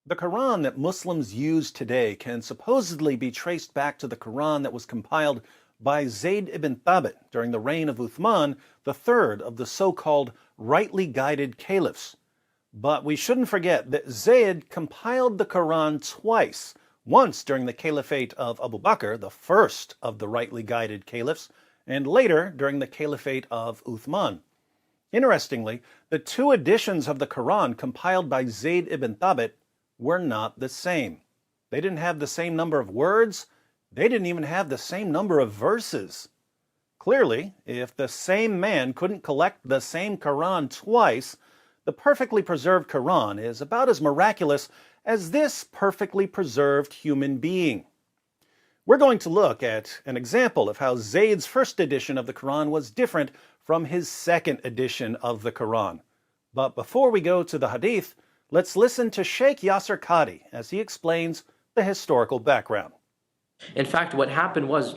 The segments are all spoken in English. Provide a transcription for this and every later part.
The Quran that Muslims use today can supposedly be traced back to the Quran that was compiled by Zayd ibn Thabit during the reign of Uthman, the third of the so-called rightly guided caliphs. But we shouldn't forget that Zayd compiled the Quran twice, once during the caliphate of Abu Bakr, the first of the rightly guided caliphs, and later during the caliphate of Uthman. Interestingly, the two editions of the Quran compiled by Zayd ibn Thabit were not the same. They didn't have the same number of words. They didn't even have the same number of verses. Clearly, if the same man couldn't collect the same Quran twice, the perfectly preserved Quran is about as miraculous as this perfectly preserved human being. We're going to look at an example of how Zayd's first edition of the Quran was different from his second edition of the Quran. But before we go to the hadith, let's listen to Sheikh Yasser Qadhi as he explains the historical background. In fact, what happened was,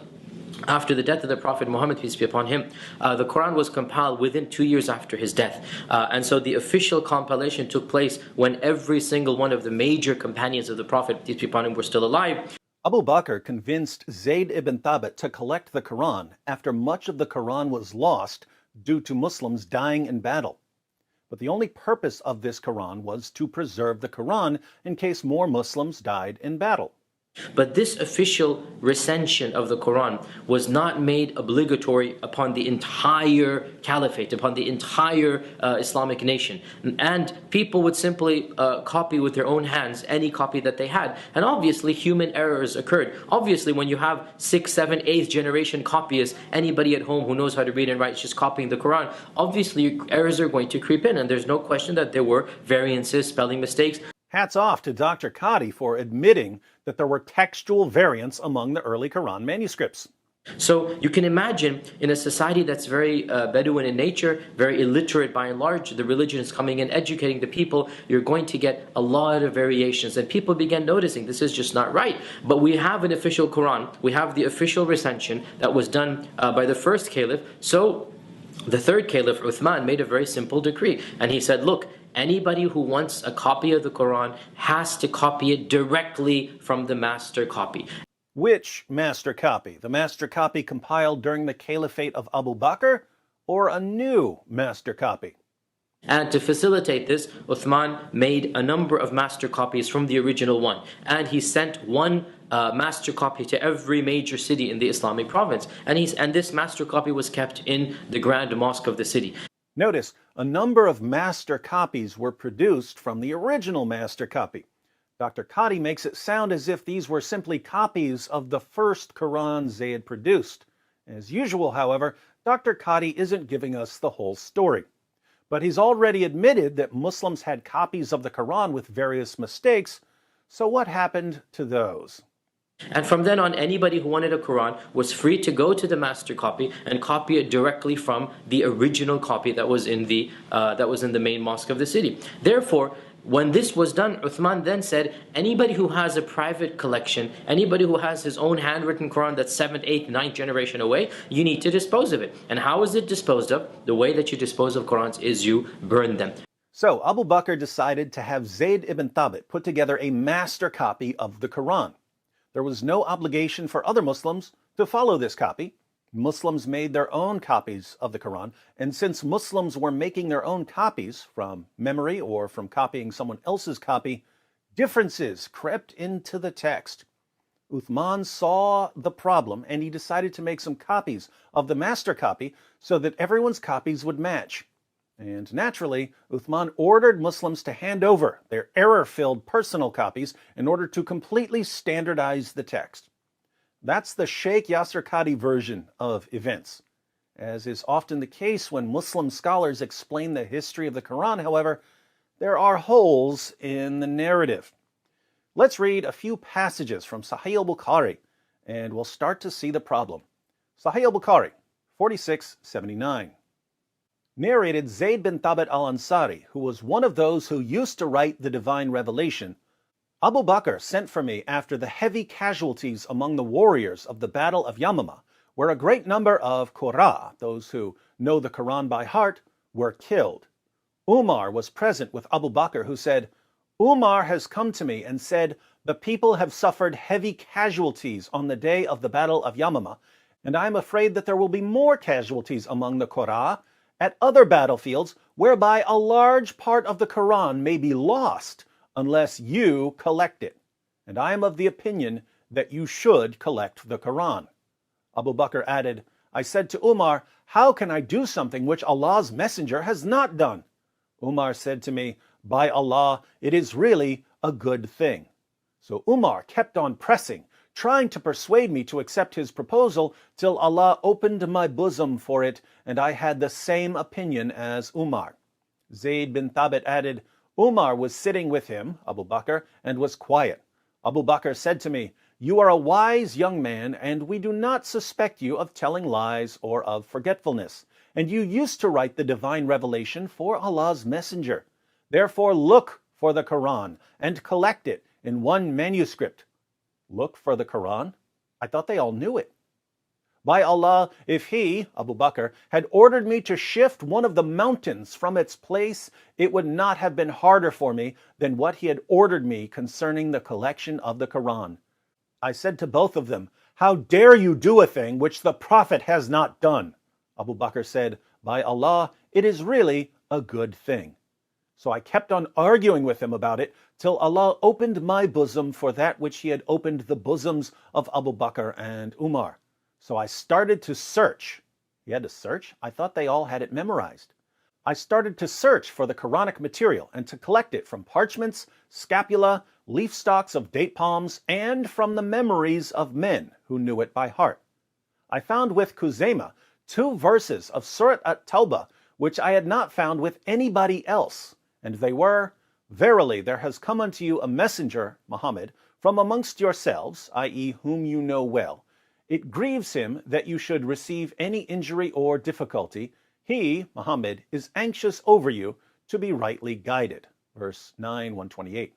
after the death of the Prophet Muhammad, peace be upon him, the Quran was compiled within 2 years after his death. And so the official compilation took place when every single one of the major companions of the Prophet, peace be upon him, were still alive. Abu Bakr convinced Zayd ibn Thabit to collect the Quran after much of the Quran was lost due to Muslims dying in battle. But the only purpose of this Quran was to preserve the Quran in case more Muslims died in battle. But this official recension of the Quran was not made obligatory upon the entire caliphate, upon the entire Islamic nation. And people would simply copy with their own hands any copy that they had. And obviously human errors occurred. Obviously when you have 6th, 7th, 8th generation copyists, anybody at home who knows how to read and write is just copying the Quran, obviously errors are going to creep in. And there's no question that there were variances, spelling mistakes. Hats off to Dr. Qadhi for admitting that there were textual variants among the early Quran manuscripts. So you can imagine in a society that's very Bedouin in nature, very illiterate by and large, the religion is coming in, educating the people, you're going to get a lot of variations. And people began noticing this is just not right. But we have an official Quran, we have the official recension that was done by the first caliph. So the third caliph, Uthman, made a very simple decree. And he said, look, anybody who wants a copy of the Quran has to copy it directly from the master copy. Which master copy? The master copy compiled during the caliphate of Abu Bakr, or a new master copy? And to facilitate this, Uthman made a number of master copies from the original one. And he sent one master copy to every major city in the Islamic province. And this master copy was kept in the Grand Mosque of the city. Notice, a number of master copies were produced from the original master copy. Dr. Qadhi makes it sound as if these were simply copies of the first Quran Zayd produced. As usual, however, Dr. Qadhi isn't giving us the whole story. But he's already admitted that Muslims had copies of the Quran with various mistakes, so what happened to those? And from then on, anybody who wanted a Quran was free to go to the master copy and copy it directly from the original copy that was in the main mosque of the city. Therefore, when this was done, Uthman then said, anybody who has a private collection, anybody who has his own handwritten Quran that's 7th, 8th, 9th generation away, you need to dispose of it. And how is it disposed of? The way that you dispose of Qurans is you burn them. So Abu Bakr decided to have Zayd ibn Thabit put together a master copy of the Quran. There was no obligation for other Muslims to follow this copy. Muslims made their own copies of the Quran, and since Muslims were making their own copies from memory or from copying someone else's copy, differences crept into the text. Uthman saw the problem, and he decided to make some copies of the master copy so that everyone's copies would match. And naturally, Uthman ordered Muslims to hand over their error-filled personal copies in order to completely standardize the text. That's the Sheikh Yasser Qadhi version of events. As is often the case when Muslim scholars explain the history of the Quran, however, there are holes in the narrative. Let's read a few passages from Sahih al-Bukhari, and we'll start to see the problem. Sahih al-Bukhari, 4679. Narrated Zayd bin Thabit al-Ansari, who was one of those who used to write the divine revelation, Abu Bakr sent for me after the heavy casualties among the warriors of the Battle of Yamama, where a great number of Qurra, those who know the Quran by heart, were killed. Umar was present with Abu Bakr, who said, Umar has come to me and said, the people have suffered heavy casualties on the day of the Battle of Yamama, and I am afraid that there will be more casualties among the Qur'an at other battlefields whereby a large part of the Quran may be lost unless you collect it. And I am of the opinion that you should collect the Quran. Abu Bakr added, I said to Umar, how can I do something which Allah's Messenger has not done? Umar said to me, by Allah, it is really a good thing. So Umar kept on pressing, trying to persuade me to accept his proposal till Allah opened my bosom for it, and I had the same opinion as Umar. Zayd bin Thabit added, Umar was sitting with him, Abu Bakr, and was quiet. Abu Bakr said to me, you are a wise young man, and we do not suspect you of telling lies or of forgetfulness. And you used to write the divine revelation for Allah's Messenger. Therefore look for the Quran and collect it in one manuscript. Look for the Quran? I thought they all knew it. By Allah, if he, Abu Bakr, had ordered me to shift one of the mountains from its place, it would not have been harder for me than what he had ordered me concerning the collection of the Quran. I said to both of them, how dare you do a thing which the Prophet has not done? Abu Bakr said, by Allah, it is really a good thing. So I kept on arguing with him about it till Allah opened my bosom for that which he had opened the bosoms of Abu Bakr and Umar. So I started to search. He had to search? I thought they all had it memorized. I started to search for the Quranic material and to collect it from parchments, scapula, leaf stalks of date palms, and from the memories of men who knew it by heart. I found with Khuzaymah 2 verses of Surat at-Tawbah, which I had not found with anybody else, and they were, verily there has come unto you a messenger, Muhammad, from amongst yourselves, i.e. whom you know well. It grieves him that you should receive any injury or difficulty. He, Muhammad, is anxious over you to be rightly guided. Verse 9, 128.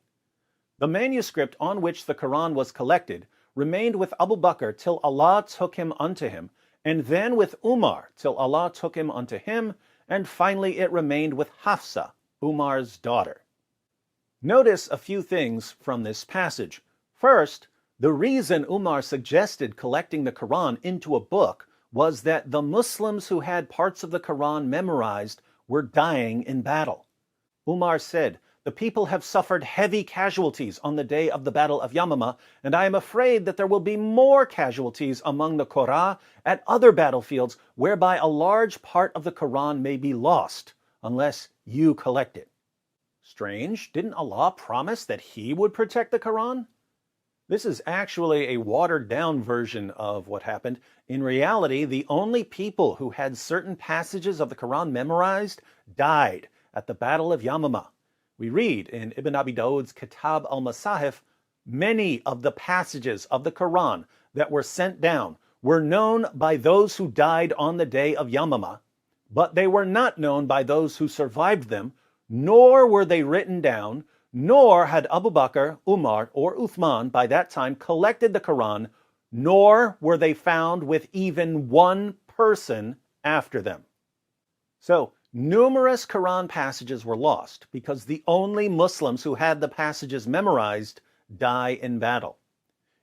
The manuscript on which the Quran was collected remained with Abu Bakr till Allah took him unto him, and then with Umar till Allah took him unto him, and finally it remained with Hafsa, Umar's daughter. Notice a few things from this passage. First, the reason Umar suggested collecting the Quran into a book was that the Muslims who had parts of the Quran memorized were dying in battle. Umar said, the people have suffered heavy casualties on the day of the Battle of Yamama, and I am afraid that there will be more casualties among the Qur'an at other battlefields whereby a large part of the Quran may be lost unless you collect it. Strange, didn't Allah promise that He would protect the Quran? This is actually a watered-down version of what happened. In reality, the only people who had certain passages of the Quran memorized died at the Battle of Yamama. We read in Ibn Abi Dawud's Kitab al-Masahif, many of the passages of the Quran that were sent down were known by those who died on the day of Yamama, but they were not known by those who survived them, nor were they written down, nor had Abu Bakr, Umar, or Uthman by that time collected the Quran, nor were they found with even one person after them. So, numerous Quran passages were lost because the only Muslims who had the passages memorized die in battle.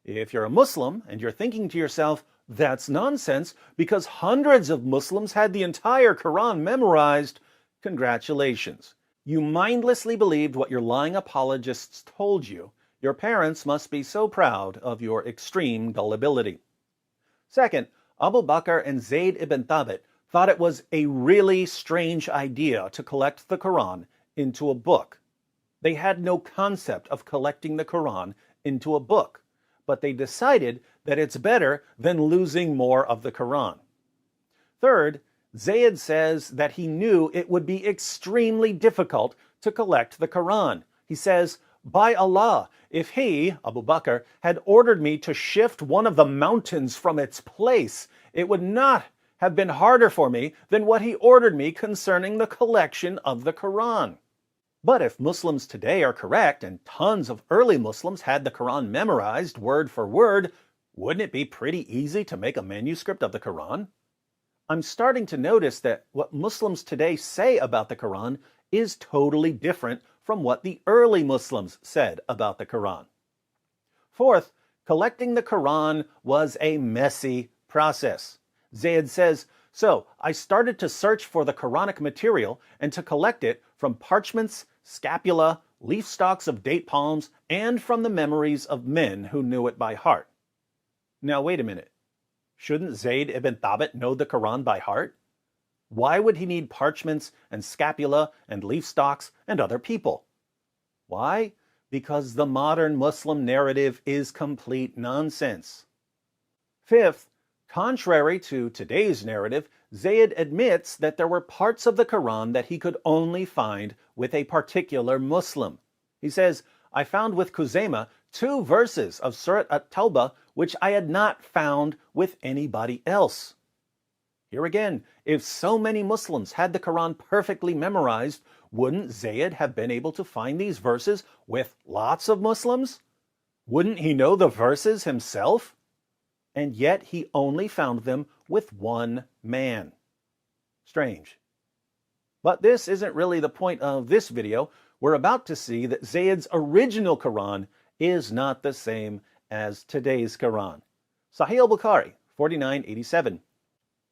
If you're a Muslim and you're thinking to yourself, that's nonsense because hundreds of Muslims had the entire Quran memorized, congratulations. You mindlessly believed what your lying apologists told you. Your parents must be so proud of your extreme gullibility. Second, Abu Bakr and Zayd ibn Thabit thought it was a really strange idea to collect the Quran into a book. They had no concept of collecting the Quran into a book, but they decided that it's better than losing more of the Quran. Third, Zayd says that he knew it would be extremely difficult to collect the Quran. He says, by Allah, if he, Abu Bakr, had ordered me to shift one of the mountains from its place, it would not have been harder for me than what he ordered me concerning the collection of the Quran. But if Muslims today are correct and tons of early Muslims had the Quran memorized word for word, wouldn't it be pretty easy to make a manuscript of the Quran? I'm starting to notice that what Muslims today say about the Quran is totally different from what the early Muslims said about the Quran. Fourth, collecting the Quran was a messy process. Zayd says, "So I started to search for the Quranic material and to collect it from parchments, scapula, leaf stalks of date palms, and from the memories of men who knew it by heart." Now wait a minute. Shouldn't Zayd ibn Thabit know the Quran by heart? Why would he need parchments and scapula and leaf stalks and other people? Why? Because the modern Muslim narrative is complete nonsense. Fifth, contrary to today's narrative, Zayd admits that there were parts of the Quran that he could only find with a particular Muslim. He says, "I found with Khuzaymah 2 verses of Surat at-Tawbah which I had not found with anybody else." Here again, if so many Muslims had the Quran perfectly memorized, wouldn't Zayd have been able to find these verses with lots of Muslims? Wouldn't he know the verses himself? And yet he only found them with one man. Strange. But this isn't really the point of this video. We're about to see that Zayd's original Quran is not the same as today's Quran. Sahih al-Bukhari, 4987.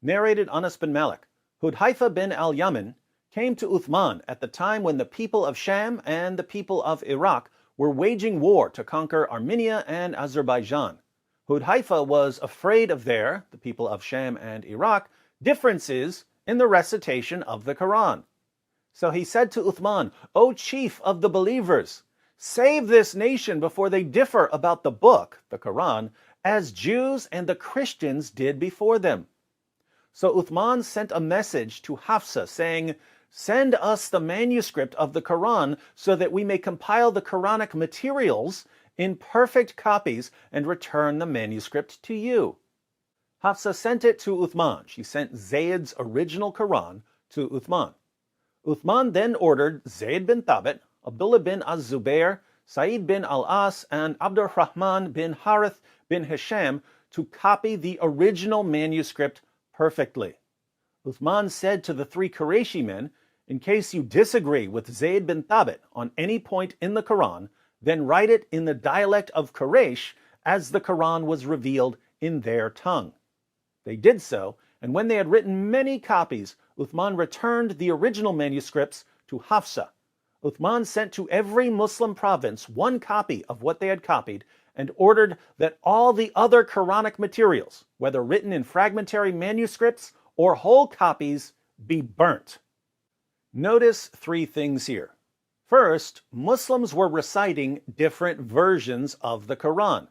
Narrated Anas bin Malik, Hudhaifa bin al-Yaman came to Uthman at the time when the people of Sham and the people of Iraq were waging war to conquer Armenia and Azerbaijan. Hudhaifa was afraid of the people of Sham and Iraq, differences in the recitation of the Quran. So he said to Uthman, "O chief of the believers, save this nation before they differ about the book, the Quran, as Jews and the Christians did before them." So Uthman sent a message to Hafsa saying, "Send us the manuscript of the Quran so that we may compile the Quranic materials in perfect copies and return the manuscript to you." Hafsa sent it to Uthman. She sent Zayd's original Quran to Uthman. Uthman then ordered Zayd bin Thabit, Abdullah bin az-Zubair, Sa'id bin al-As, and Abdurrahman bin Harith bin Hisham to copy the original manuscript perfectly. Uthman said to the 3 Qurayshi men, "In case you disagree with Zayd bin Thabit on any point in the Quran, then write it in the dialect of Quraysh as the Quran was revealed in their tongue." They did so, and when they had written many copies, Uthman returned the original manuscripts to Hafsa. Uthman sent to every Muslim province 1 copy of what they had copied and ordered that all the other Quranic materials, whether written in fragmentary manuscripts or whole copies, be burnt. Notice 3 things here. First, Muslims were reciting different versions of the Quran.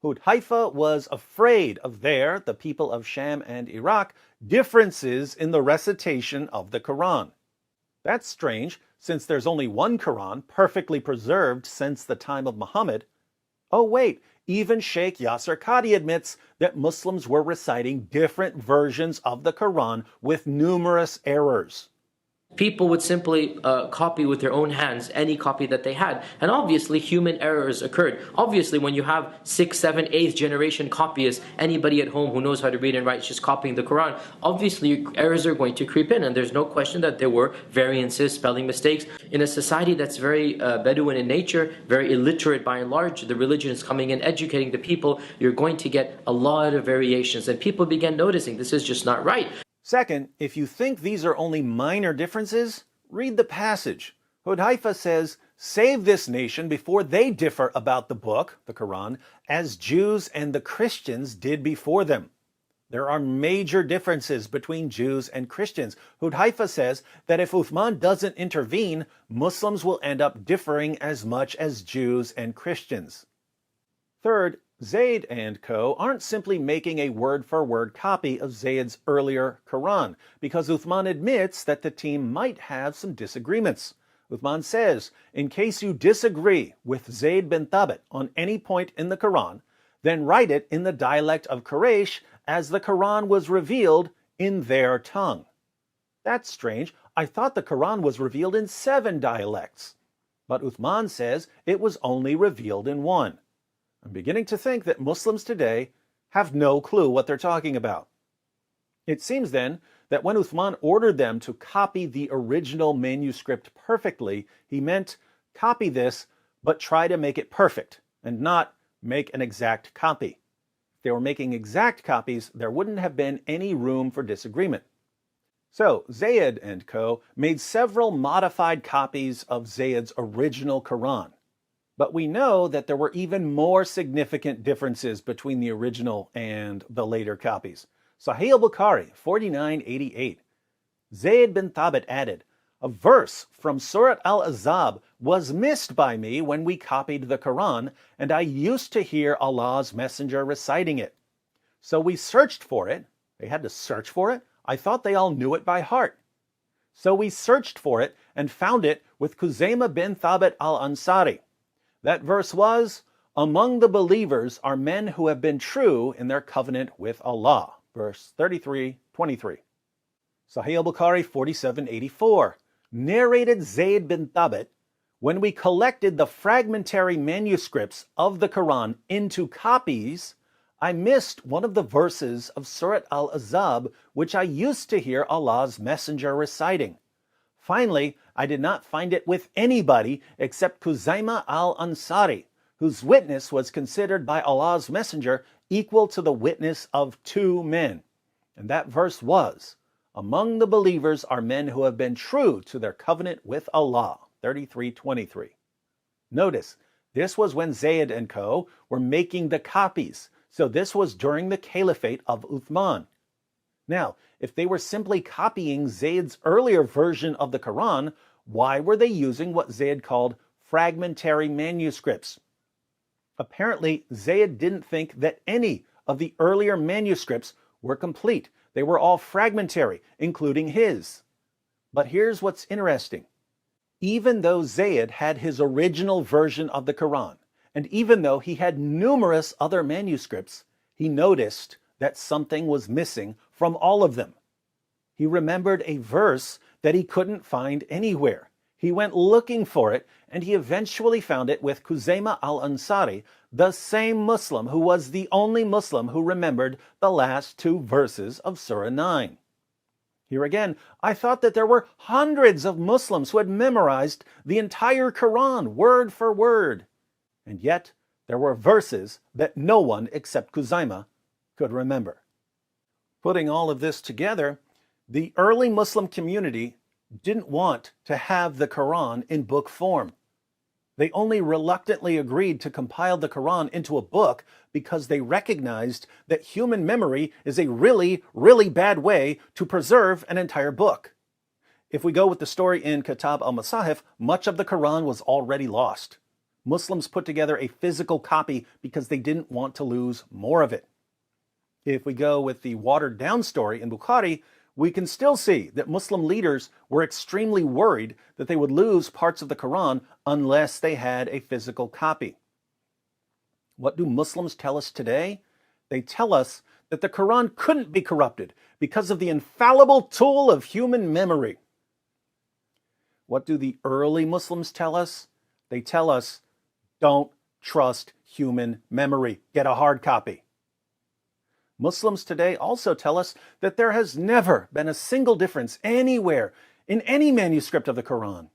Hudhaifa was afraid of the people of Sham and Iraq, differences in the recitation of the Quran. That's strange, since there's only one Quran perfectly preserved since the time of Muhammad. Oh wait, even Sheikh Yasser Qadi admits that Muslims were reciting different versions of the Quran with numerous errors. People would simply copy with their own hands any copy that they had. And obviously human errors occurred. Obviously when you have 6th, 7th, 8th generation copyists, anybody at home who knows how to read and write is just copying the Quran, obviously errors are going to creep in, and there's no question that there were variances, spelling mistakes. In a society that's very Bedouin in nature, very illiterate by and large, the religion is coming in, educating the people, you're going to get a lot of variations, and people began noticing this is just not right. Second, if you think these are only minor differences, read the passage. Hudhaifa says, "Save this nation before they differ about the book, the Quran, as Jews and the Christians did before them." There are major differences between Jews and Christians. Hudhaifa says that if Uthman doesn't intervene, Muslims will end up differing as much as Jews and Christians. Third, Zayd and co. aren't simply making a word-for-word copy of Zayd's earlier Quran, because Uthman admits that the team might have some disagreements. Uthman says, "In case you disagree with Zayd bin Thabit on any point in the Quran, then write it in the dialect of Quraysh as the Quran was revealed in their tongue." That's strange. I thought the Quran was revealed in 7 dialects. But Uthman says it was only revealed in 1. I'm beginning to think that Muslims today have no clue what they're talking about. It seems then that when Uthman ordered them to copy the original manuscript perfectly, he meant copy this, but try to make it perfect and not make an exact copy. If they were making exact copies, there wouldn't have been any room for disagreement. So Zayed and co. made several modified copies of Zayed's original Quran. But we know that there were even more significant differences between the original and the later copies. Sahih al-Bukhari 4988. Zayd bin Thabit added, "A verse from Surat al-Ahzab was missed by me when we copied the Quran, and I used to hear Allah's Messenger reciting it. So we searched for it." They had to search for it? I thought they all knew it by heart. "So we searched for it and found it with Khuzaymah bin Thabit al-Ansari. That verse was, 'Among the believers are men who have been true in their covenant with Allah.'" Verse 33-23. Sahih al-Bukhari 4784. Narrated Zayd bin Thabit, "When we collected the fragmentary manuscripts of the Quran into copies, I missed one of the verses of Surat al-Ahzab, which I used to hear Allah's Messenger reciting. Finally, I did not find it with anybody except Khuzaymah al-Ansari, whose witness was considered by Allah's Messenger equal to the witness of 2 men. And that verse was, 'Among the believers are men who have been true to their covenant with Allah.' 33-23. Notice, this was when Zayd and co. were making the copies, so this was during the caliphate of Uthman. Now, if they were simply copying Zayd's earlier version of the Quran, why were they using what Zayd called fragmentary manuscripts? Apparently, Zayd didn't think that any of the earlier manuscripts were complete. They were all fragmentary, including his. But here's what's interesting. Even though Zayd had his original version of the Quran, and even though he had numerous other manuscripts, he noticed that something was missing from all of them. He remembered a verse that he couldn't find anywhere. He went looking for it, and he eventually found it with Khuzaymah al-Ansari, the same Muslim who was the only Muslim who remembered the last 2 verses of Surah 9. Here again, I thought that there were hundreds of Muslims who had memorized the entire Quran, word for word. And yet, there were verses that no one except Khuzaymah could remember. Putting all of this together, the early Muslim community didn't want to have the Quran in book form. They only reluctantly agreed to compile the Quran into a book because they recognized that human memory is a really, really bad way to preserve an entire book. If we go with the story in Kitab al-Masahif, much of the Quran was already lost. Muslims put together a physical copy because they didn't want to lose more of it. If we go with the watered-down story in Bukhari, we can still see that Muslim leaders were extremely worried that they would lose parts of the Quran unless they had a physical copy. What do Muslims tell us today? They tell us that the Quran couldn't be corrupted because of the infallible tool of human memory. What do the early Muslims tell us? They tell us, don't trust human memory. Get a hard copy. Muslims today also tell us that there has never been a single difference anywhere in any manuscript of the Quran.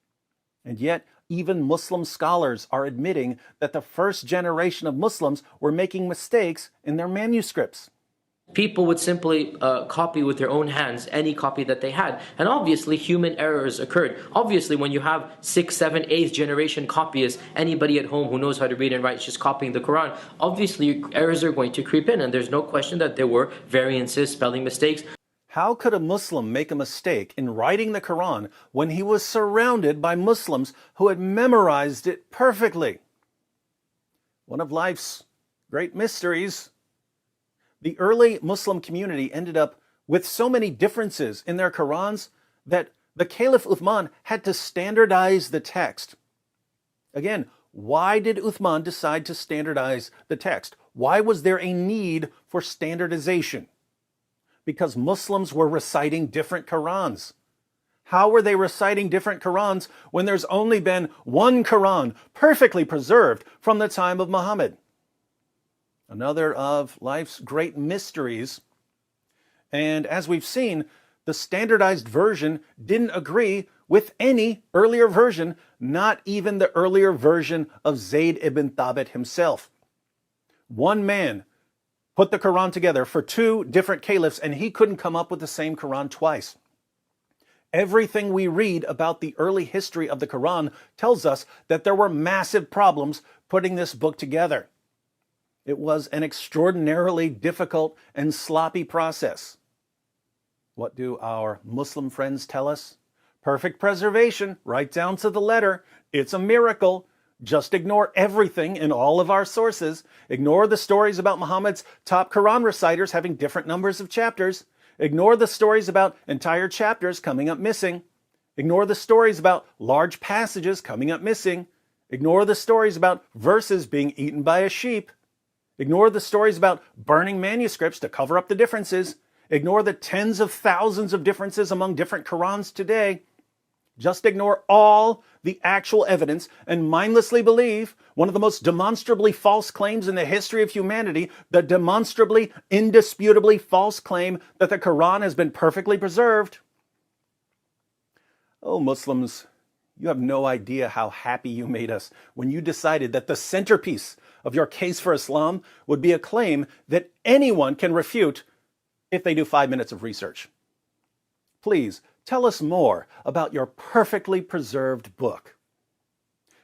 And yet, even Muslim scholars are admitting that the first generation of Muslims were making mistakes in their manuscripts. People would simply copy with their own hands any copy that they had. And obviously human errors occurred. Obviously when you have 6th, 7th, 8th generation copyists, anybody at home who knows how to read and write is just copying the Quran, obviously errors are going to creep in, and there's no question that there were variances, spelling mistakes. How could a Muslim make a mistake in writing the Quran when he was surrounded by Muslims who had memorized it perfectly? One of life's great mysteries. The early Muslim community ended up with so many differences in their Qurans that the Caliph Uthman had to standardize the text. Again, why did Uthman decide to standardize the text? Why was there a need for standardization? Because Muslims were reciting different Qurans. How were they reciting different Qurans when there's only been one Quran perfectly preserved from the time of Muhammad? Another of life's great mysteries. And as we've seen, the standardized version didn't agree with any earlier version, not even the earlier version of Zayd ibn Thabit himself. One man put the Quran together for two different caliphs, and he couldn't come up with the same Quran twice. Everything we read about the early history of the Quran tells us that there were massive problems putting this book together. It was an extraordinarily difficult and sloppy process. What do our Muslim friends tell us? Perfect preservation, right down to the letter. It's a miracle. Just ignore everything in all of our sources. Ignore the stories about Muhammad's top Quran reciters having different numbers of chapters. Ignore the stories about entire chapters coming up missing. Ignore the stories about large passages coming up missing. Ignore the stories about verses being eaten by a sheep. Ignore the stories about burning manuscripts to cover up the differences. Ignore the tens of thousands of differences among different Qurans today. Just ignore all the actual evidence and mindlessly believe one of the most demonstrably false claims in the history of humanity, the demonstrably, indisputably false claim that the Quran has been perfectly preserved. Oh, Muslims, you have no idea how happy you made us when you decided that the centerpiece of your case for Islam would be a claim that anyone can refute if they do 5 minutes of research. Please, tell us more about your perfectly preserved book.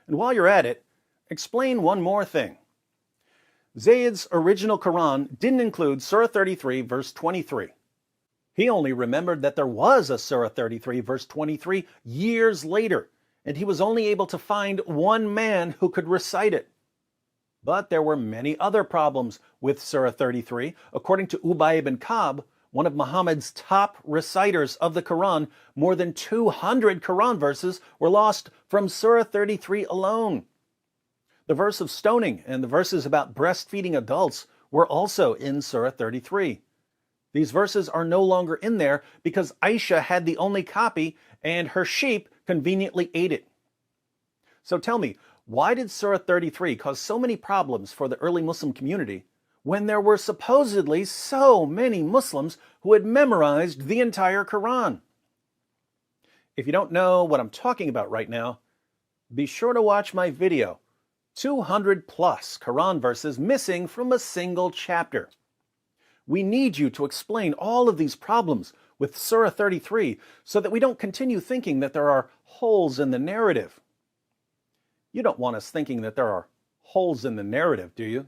And while you're at it, explain one more thing. Zayd's original Quran didn't include Surah 33, verse 23. He only remembered that there was a Surah 33, verse 23 years later, and he was only able to find one man who could recite it. But there were many other problems with Surah 33. According to Ubay ibn Ka'b, one of Muhammad's top reciters of the Quran, more than 200 Quran verses were lost from Surah 33 alone. The verse of stoning and the verses about breastfeeding adults were also in Surah 33. These verses are no longer in there because Aisha had the only copy and her sheep conveniently ate it. So tell me, why did Surah 33 cause so many problems for the early Muslim community when there were supposedly so many Muslims who had memorized the entire Quran? If you don't know what I'm talking about right now, be sure to watch my video, 200 plus Quran verses missing from a single chapter. We need you to explain all of these problems with Surah 33 so that we don't continue thinking that there are holes in the narrative. You don't want us thinking that there are holes in the narrative, do you?